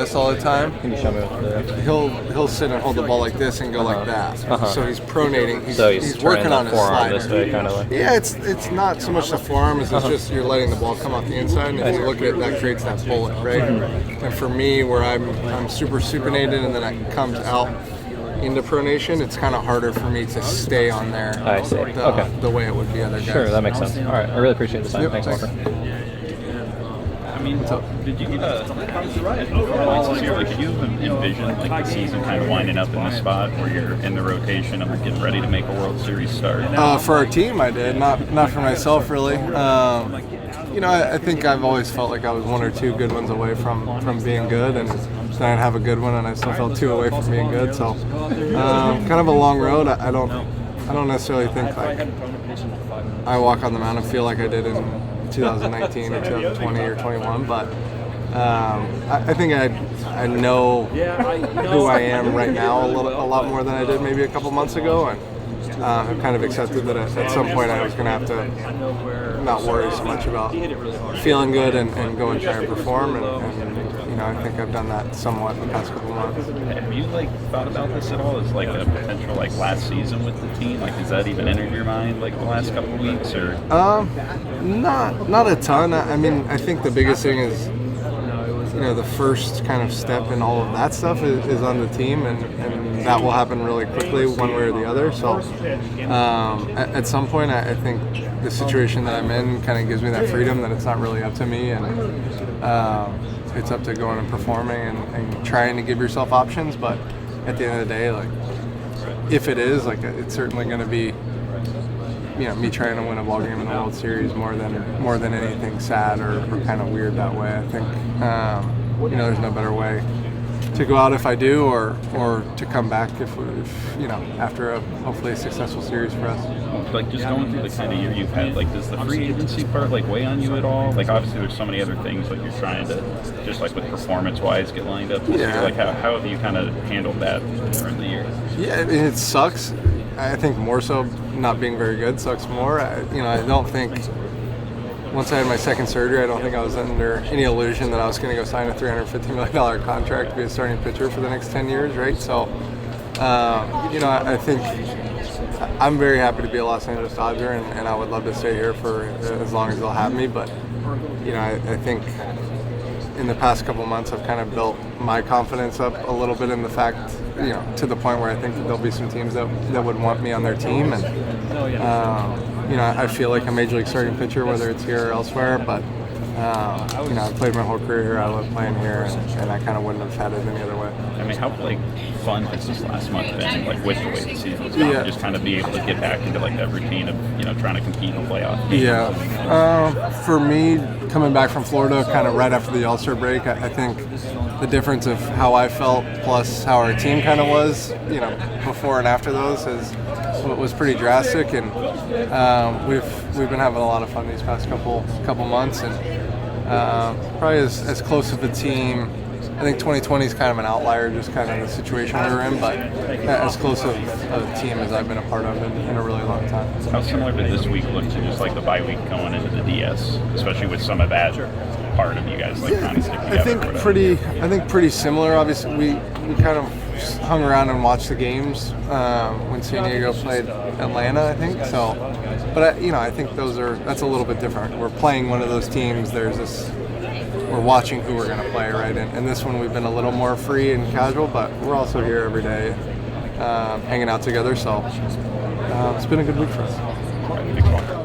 this all the time. Can you show me what the... He'll sit and hold the ball like this and go like that. So he's pronating. He's turning working on the his forearm slider. this way, kind of like. Yeah, it's not so much the forearm as it's just you're letting the ball come off the inside, and if you look at it, that creates that bullet, right? And for me, where I'm super supinated and then it comes out into pronation, it's kind of harder for me to stay on there. I see. The way it would be other guys. Sure, that makes sense. All right, I really appreciate the time. Yep, Thanks, Walker. I mean, did you get could you envision like the season kind of winding up in the spot where you're in the rotation and getting ready to make a World Series start? For our team, I did. Not for myself, really. I think I've always felt like I was one or two good ones away from being good, and then I'd have a good one, and I still felt two away from being good. So, kind of a long road. I don't necessarily think like I walk on the mound and feel like I did in 2019 or 2020 or 21, but I think I know who I am right now a lot more than I did maybe a couple months ago, and I've kind of accepted that at some point I was going to have to not worry so much about feeling good and go and try and perform, and I think I've done that somewhat in the past couple months. Have you thought about this at all as a potential last season with the team? Has that even entered your mind the last couple of weeks or? Not a ton. I mean, I think the biggest thing is the first kind of step in all of that stuff is on the team, and that will happen really quickly one way or the other. So at some point I think the situation that I'm in kind of gives me that freedom that it's not really up to me, and it's up to going and performing and trying to give yourself options. But at the end of the day, if it is, it's certainly going to be me trying to win a ball game in the World Series more than anything sad or kind of weird that way. I think there's no better way to go out if I do, or to come back if after hopefully a successful series for us. Just going through the kind of year you've had, does the free agency part weigh on you at all? Obviously there's so many other things you're trying to just with performance-wise get lined up this year. How have you kind of handled that during the year? Yeah, I mean, it sucks. I think more so not being very good sucks more. I don't think once I had my second surgery, I don't think I was under any illusion that I was going to go sign a $350 million contract to be a starting pitcher for the next 10 years, right? So, I think I'm very happy to be a Los Angeles Dodger, and I would love to stay here for as long as they'll have me. But, I think in the past couple months, I've kind of built my confidence up a little bit in the fact, to the point where I think that there'll be some teams that would want me on their team. And, I feel like a major league starting pitcher, whether it's here or elsewhere, but, I've played my whole career here. I love playing here, and I kind of wouldn't have had it any other way. I mean, how fun has this last month been, with the way the season's gone, just kind of be able to get back into that routine of, trying to compete in a playoff game? Yeah. For me, coming back from Florida kind of right after the All-Star break, I think the difference of how I felt plus how our team kind of was, before and after those was pretty drastic, and we've been having a lot of fun these past couple months, and probably as close of a team. I think 2020 is kind of an outlier, just kind of the situation we were in, but as close of a team as I've been a part of in a really long time. How similar did this week look to just the bye week going into the DS, especially with some of that part of you guys trying to stick together? I think pretty similar. Obviously, we kind of hung around and watched the games when San Diego played Atlanta, I think. So, but I think that's a little bit different. We're playing one of those teams. We're watching who we're going to play, right? And this one we've been a little more free and casual, but we're also here every day hanging out together. So it's been a good week for us. All right, thanks, Walker.